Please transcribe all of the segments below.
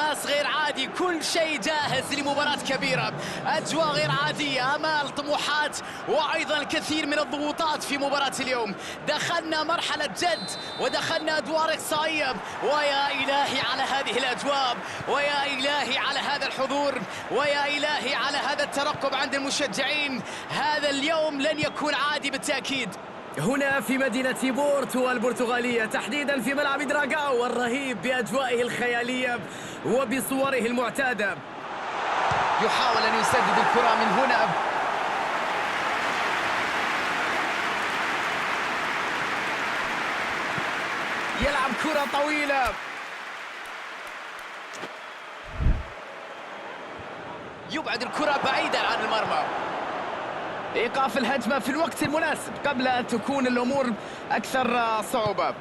حماس غير عادي، كل شيء جاهز لمباراة كبيرة، أجواء غير عادية، آمال، طموحات، وأيضا الكثير من الضغوطات في مباراة اليوم. دخلنا مرحلة جد ودخلنا أدوار إقصائية، ويا إلهي على هذه الأجواء، ويا إلهي على هذا الحضور، ويا إلهي على هذا الترقب عند المشجعين. هذا اليوم لن يكون عادي بالتأكيد. هنا في مدينة بورتو البرتغالية، تحديدا في ملعب دراغاو الرهيب بأجوائه الخيالية وبصوره المعتادة. يحاول أن يسدد الكرة من هنا، يلعب كرة طويلة، يبعد الكرة بعيدا عن المرمى. إيقاف الهجمة في الوقت المناسب قبل أن تكون الأمور أكثر صعوبة.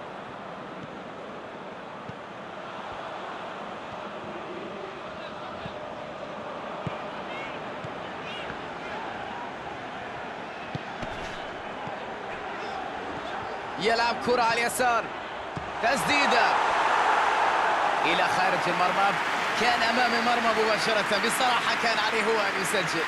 يلعب كرة على اليسار، تسديدة إلى خارج المرمى، كان أمام المرمى مباشرة. بصراحة كان عليه هو أن يسجل.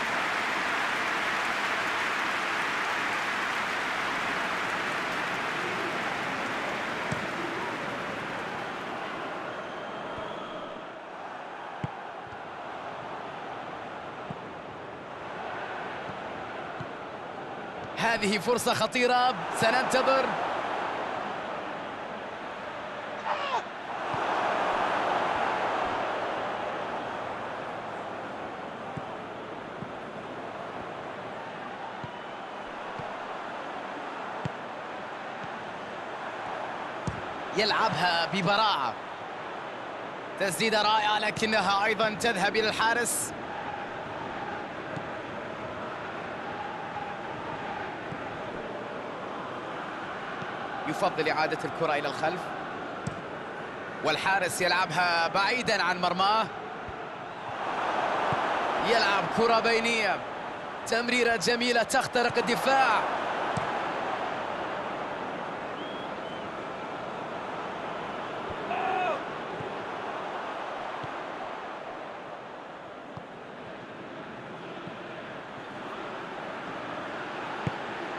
هذه فرصة خطيرة، سننتظر. يلعبها ببراعة، تسديدة رائعة لكنها أيضا تذهب إلى الحارس. يفضل إعادة الكرة إلى الخلف، والحارس يلعبها بعيدا عن مرماه. يلعب كرة بينية، تمريرة جميلة تخترق الدفاع.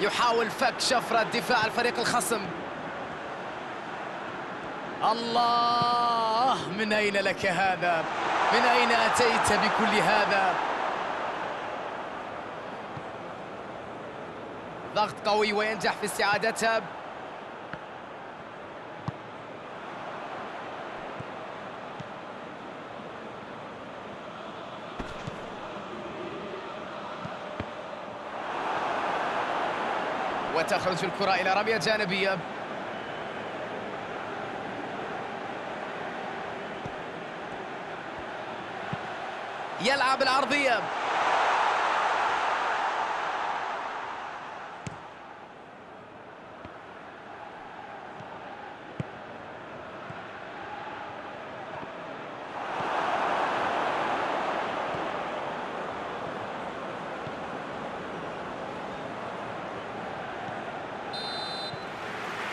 يحاول فك شفرة دفاع الفريق الخصم. الله، من أين لك هذا؟ من أين أتيت بكل هذا؟ ضغط قوي وينجح في استعادتها. وتخرج الكرة إلى رمية جانبية. يلعب العرضية،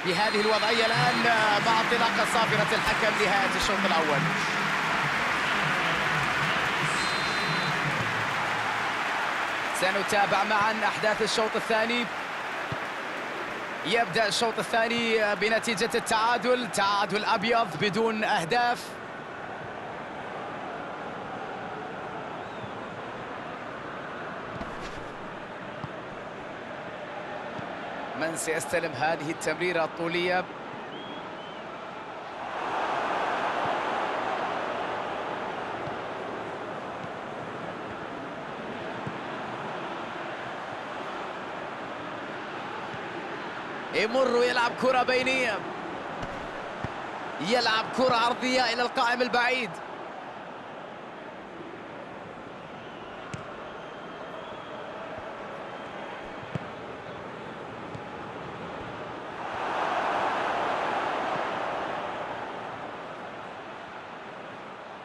في هذه الوضعية الآن مع انطلاقة صافرة الحكم نهاية الشوط الأول. سنتابع معا أحداث الشوط الثاني. يبدأ الشوط الثاني بنتيجة التعادل، تعادل أبيض بدون أهداف. من سيستلم هذه التمريرة الطولية؟ يمر ويلعب كرة بينية، يلعب كرة عرضية إلى القائم البعيد.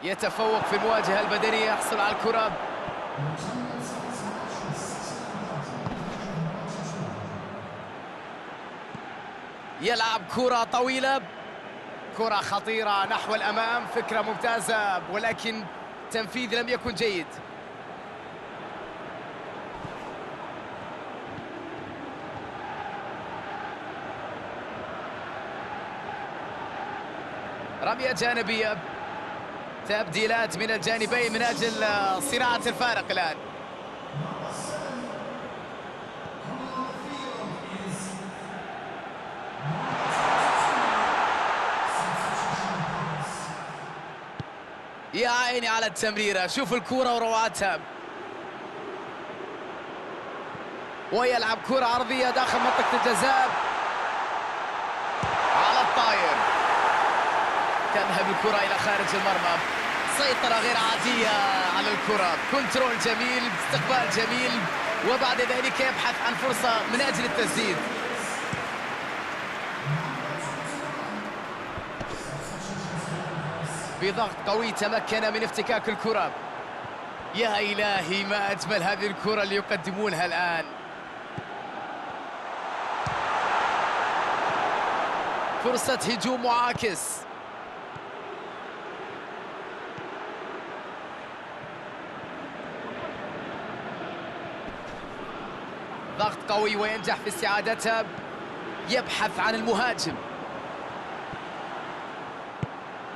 يتفوق في المواجهة البدنية، يحصل على الكرة. يلعب كرة طويلة، كرة خطيرة نحو الأمام، فكرة ممتازة ولكن التنفيذ لم يكن جيد. رمية جانبية، تبديلات من الجانبين من أجل صناعة الفارق الآن. يا عيني على التمريرة، شوف الكرة وروعتها، ويلعب كرة عرضية داخل منطقة الجزاء على الطاير، تذهب الكرة إلى خارج المرمى. سيطرة غير عادية على الكرة، كنترول جميل، استقبال جميل، وبعد ذلك يبحث عن فرصة من أجل التسديد. بضغط قوي تمكن من افتكاك الكرة. يا إلهي ما أجمل هذه الكرة اللي يقدمونها الآن. فرصة هجوم معاكس. ضغط قوي وينجح في استعادتها، يبحث عن المهاجم،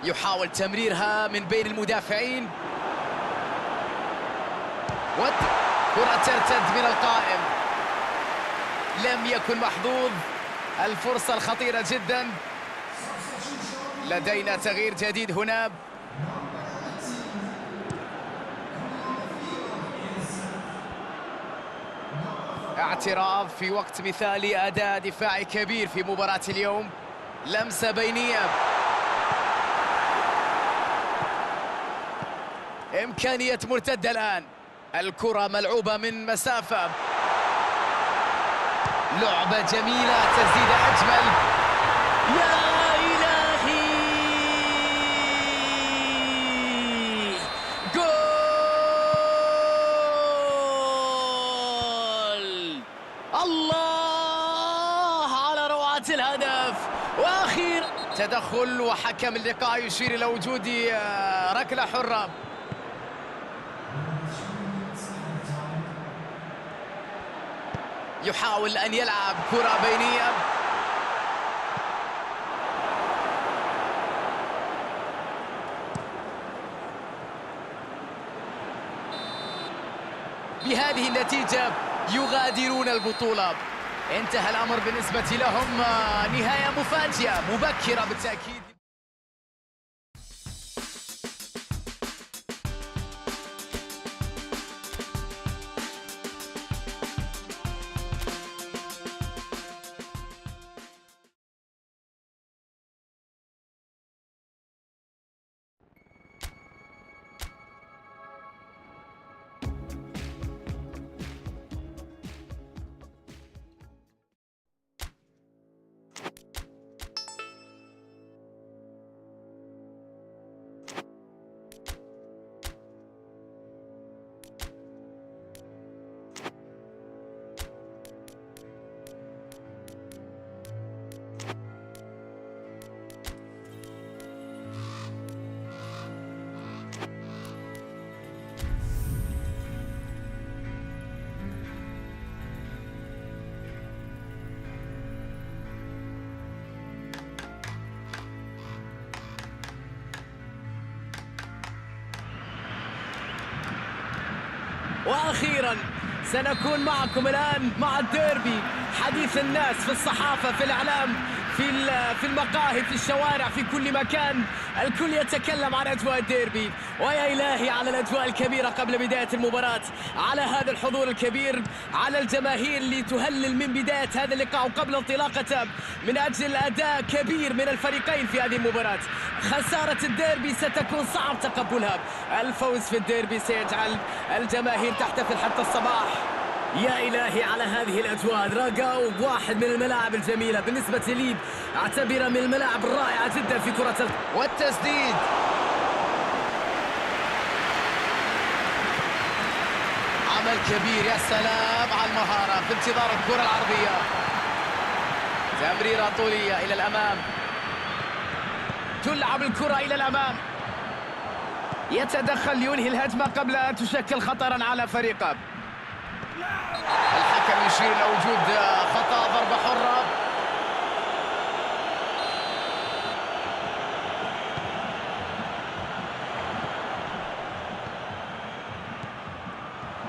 يحاول تمريرها من بين المدافعين، كرة ترتد من القائم، لم يكن محظوظ. الفرصة الخطيرة جدا، لدينا تغيير جديد هنا. اعتراف في وقت مثالي، أداء دفاعي كبير في مباراة اليوم. لمسة بينية، إمكانية مرتدة الآن، الكرة ملعوبة من مسافة، لعبة جميلة، تسديدة أجمل. يا إلهي، جول! الله على روعة الهدف. وأخيرا تدخل وحكم اللقاء يشير إلى وجود ركلة حرة. يحاول أن يلعب كرة بينية، بهذه النتيجة يغادرون البطولة. انتهى الأمر بالنسبة لهم، نهاية مفاجئة مبكرة بالتأكيد. وأخيرا سنكون معكم الآن مع الديربي، حديث الناس في الصحافة، في الإعلام، في المقاهي، في الشوارع، في كل مكان، الكل يتكلم عن أجواء الديربي. ويا إلهي على الأجواء الكبيرة قبل بداية المباراة، على هذا الحضور الكبير، على الجماهير اللي تهلل من بداية هذا اللقاء وقبل انطلاقته من أجل أداء كبير من الفريقين في هذه المباراة. خسارة الديربي ستكون صعب تقبلها، الفوز في الديربي سيجعل الجماهير تحتفل حتى الصباح. يا إلهي على هذه الأجواء. دراغاو واحد من الملاعب الجميلة بالنسبة لي، أعتبرها من الملاعب الرائعة جدا في كرة والتسديد. عمل كبير، يا سلام على المهارة في انتظار الكرة العرضية. تمريرة طولية إلى الأمام، تلعب الكرة إلى الأمام، يتدخل لينهي الهجمة قبل أن تشكل خطرا على فريقه. الحكم يشير إلى وجود خطأ، ضربة حرة.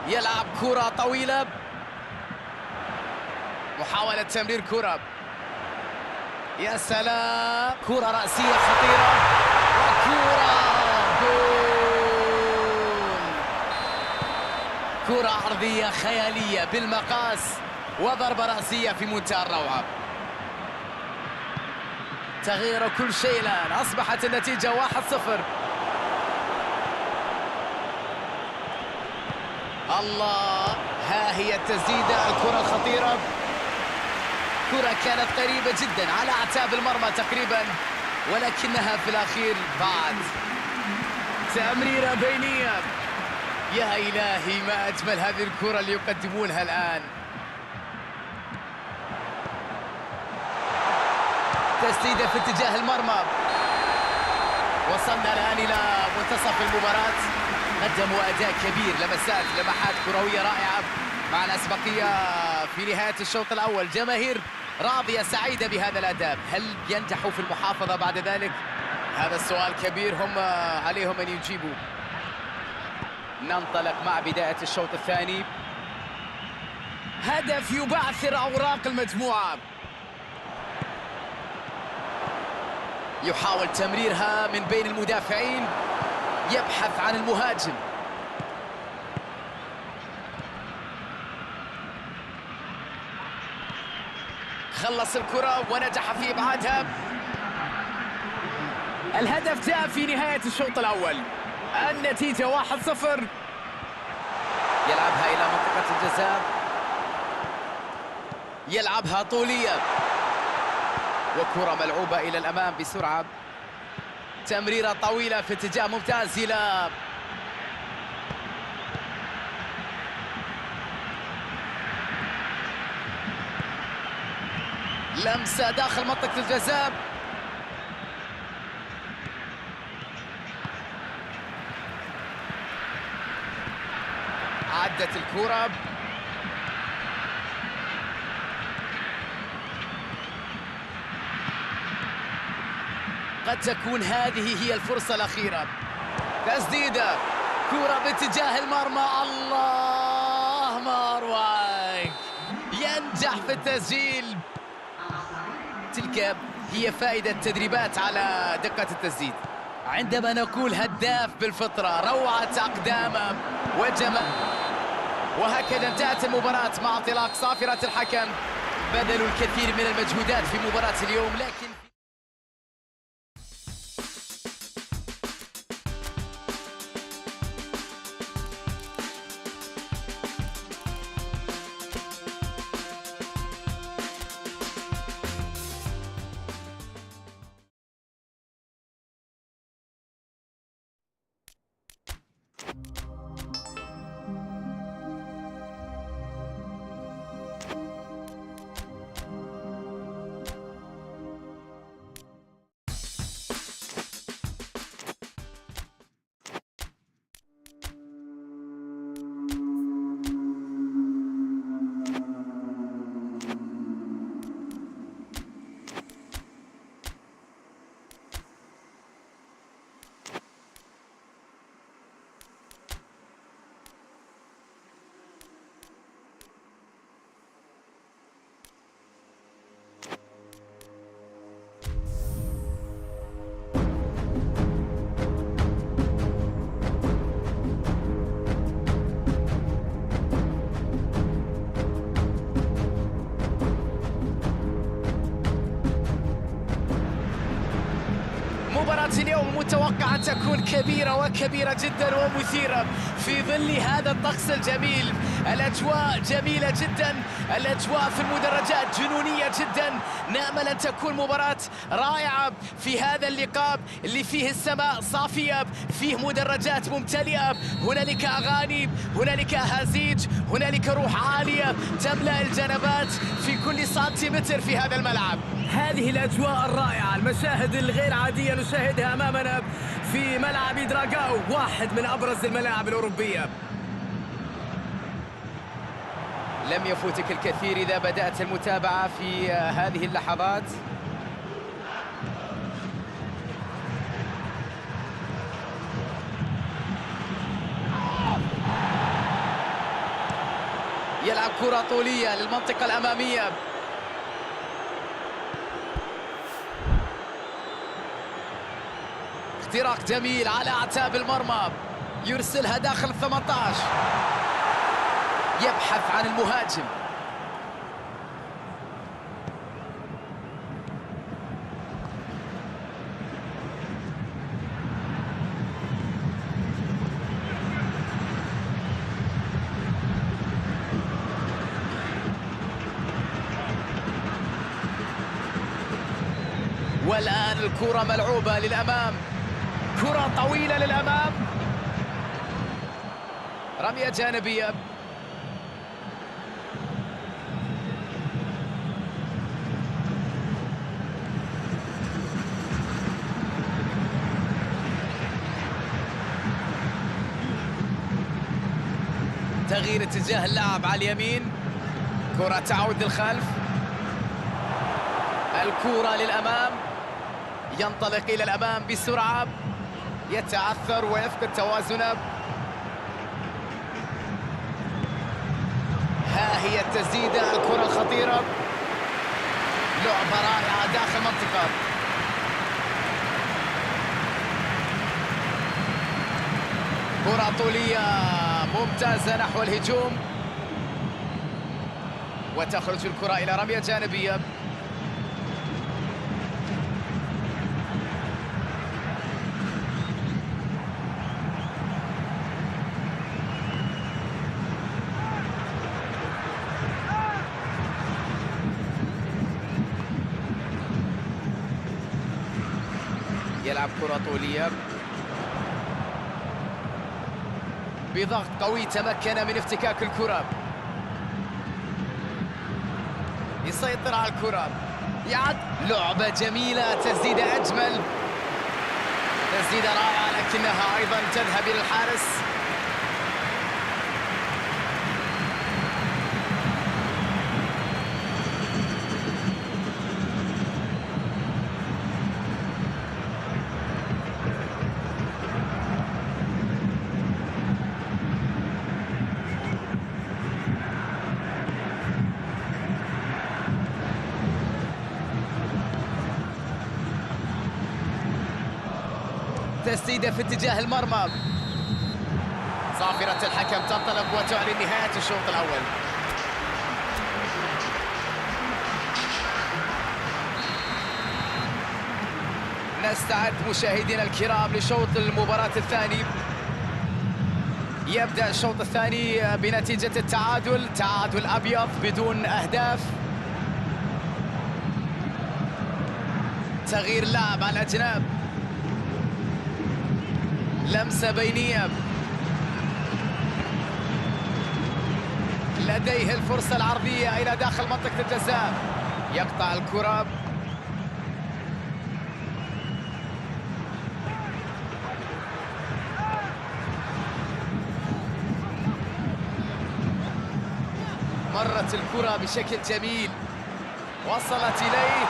يلعب كرة طويلة، محاولة تمرير كرة، يا سلام، كرة رأسية خطيرة وكرة جول. كرة عرضية خيالية بالمقاس وضربة رأسية في منتهى الروعة. تغيير كل شيء الآن، أصبحت النتيجة 1-0. الله، ها هي التسديدة، الكرة الخطيرة، كرة كانت قريبة جدا على أعتاب المرمى تقريبا، ولكنها في الأخير بعد تمريرة بينية. يا إلهي ما أجمل هذه الكرة اللي يقدمونها الآن. تسديدة في اتجاه المرمى. وصلنا الآن إلى منتصف المباراة. قدموا أداء كبير، لمحات كروية رائعة مع الأسبقية في نهاية الشوط الأول. جماهير راضية سعيدة بهذا الأداء. هل ينجحوا في المحافظة بعد ذلك؟ هذا السؤال كبير، هم عليهم أن يجيبوا. ننطلق مع بداية الشوط الثاني. هدف يبعثر أوراق المجموعة. يحاول تمريرها من بين المدافعين، يبحث عن المهاجم. خلص الكرة ونجح في إبعادها. الهدف جاء في نهاية الشوط الأول، النتيجة 1-0. يلعبها إلى منطقة الجزاء، يلعبها طولية وكرة ملعوبة إلى الأمام بسرعة. تمريرة طويلة في اتجاه ممتاز إلى لمسة داخل منطقة الجزاء. عدت الكرة، قد تكون هذه هي الفرصة الأخيرة. تسديدة، كرة باتجاه المرمى. الله، ماروان ينجح في التسجيل. تلك هي فائدة التدريبات على دقة التسديد. عندما نقول هداف بالفطرة، روعة أقدامه وجمال. وهكذا انتهت المباراة مع انطلاق صافرة الحكم. بذلوا الكثير من المجهودات في مباراة اليوم، لكن مباراة اليوم متوقع أن تكون كبيرة وكبيرة جدا ومثيرة في ظل هذا الطقس الجميل. الأجواء جميلة جدا، الأجواء في المدرجات جنونية جدا. نأمل أن تكون مباراة رائعة في هذا اللقاء اللي فيه السماء صافية، فيه مدرجات ممتلئة، هنالك أغاني، هنالك أهازيج، هنالك روح عالية تملأ الجنبات في كل سنتيمتر في هذا الملعب. هذه الأجواء الرائعة، المشاهد الغير عادية نشاهدها أمامنا في ملعب دراغاو، واحد من أبرز الملاعب الأوروبية. لم يفوتك الكثير إذا بدأت المتابعة في هذه اللحظات. يلعب كرة طولية للمنطقة الأمامية. اختراق جميل على أعتاب المرمى، يرسلها داخل 18، يبحث عن المهاجم. والآن الكرة ملعوبة للأمام، كرة طويلة للأمام، رمية جانبية. تغيير اتجاه اللعب على اليمين، كرة تعود للخلف، الكرة للأمام، ينطلق إلى الأمام بسرعة، يتعثر ويفقد توازنه. ها هي التسديدة، الكرة الخطيرة، لعبة رائعة داخل المنطقة. كرة طولية ممتازة نحو الهجوم، وتخرج الكرة إلى رمية جانبية. يلعب كرة طولية بضغط قوي، تمكن من افتكاك الكرة، يسيطر على الكرة، يعد لعبة جميلة، تسديدة أجمل، تسديدة رائعة لكنها أيضا تذهب إلى الحارس. تسديدة في اتجاه المرمى، صافرة الحكم تنطلق وتعلن نهاية الشوط الأول. نستعد مشاهدينا الكرام لشوط المباراة الثاني. يبدأ الشوط الثاني بنتيجة التعادل، تعادل أبيض بدون أهداف. تغيير لاعب على الأجناب، لمسة بينية، لديه الفرصة العرضية إلى داخل منطقة الجزاء، يقطع الكرة، مرت الكرة بشكل جميل، وصلت إليه،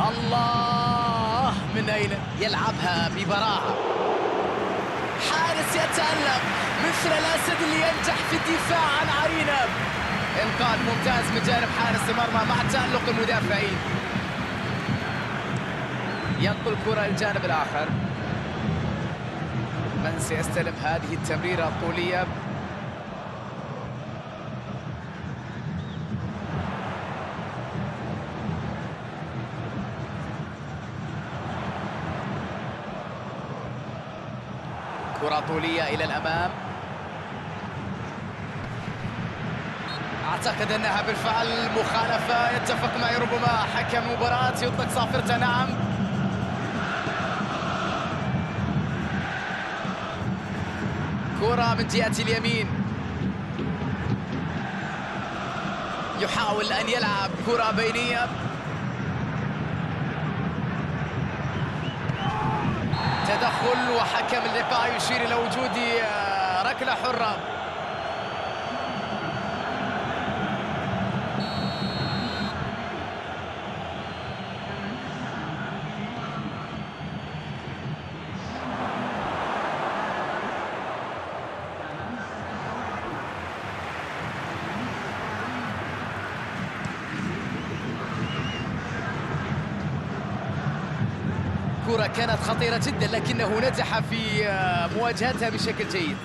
الله، من أين يلعبها ببراعة، حارس يتألق مثل الأسد اللي ينجح في الدفاع عن عرينة. إنقاذ ممتاز من جانب حارس المرمى مع تألق المدافعين. ينقل الكرة للجانب الآخر، من سيستلم هذه التمريرة الطولية؟ كرة طولية إلى الأمام، أعتقد أنها بالفعل مخالفة. يتفق معي ربما حكم المباراة يطلق صافرته. نعم، كرة من جهة اليمين، يحاول أن يلعب كرة بينية. تدخل وحكم اللقاء يشير إلى وجود ركلة حرة. كرة كانت خطيرة جدا لكنه نجح في مواجهتها بشكل جيد.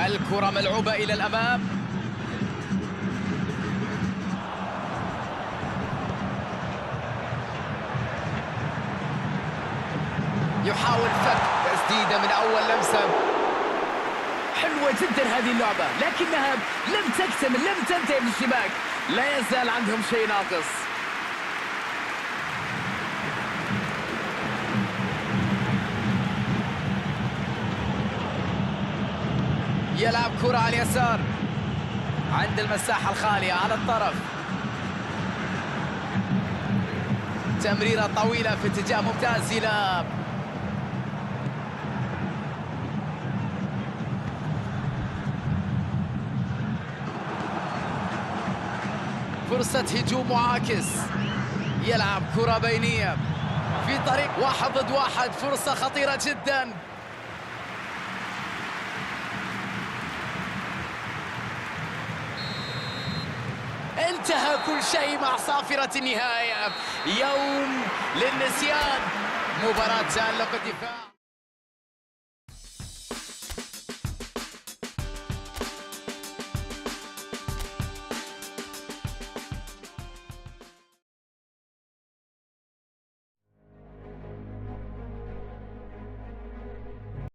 الكرة ملعوبة إلى الأمام، يحاول فك تسديدة من أول لمسة. حلوة جدا هذه اللعبة لكنها لم تكتمل، لم تنتهي بالشباك، لا يزال عندهم شيء ناقص. يلعب كرة على اليسار عند المساحة الخالية على الطرف. تمريرة طويلة في اتجاه ممتاز إلى فرصة هجوم معاكس. يلعب كرة بينية في طريق 1 ضد 1، فرصة خطيرة جدا. انتهى كل شيء مع صافرة النهاية. يوم للنسيان، مباراة تألق الدفاع.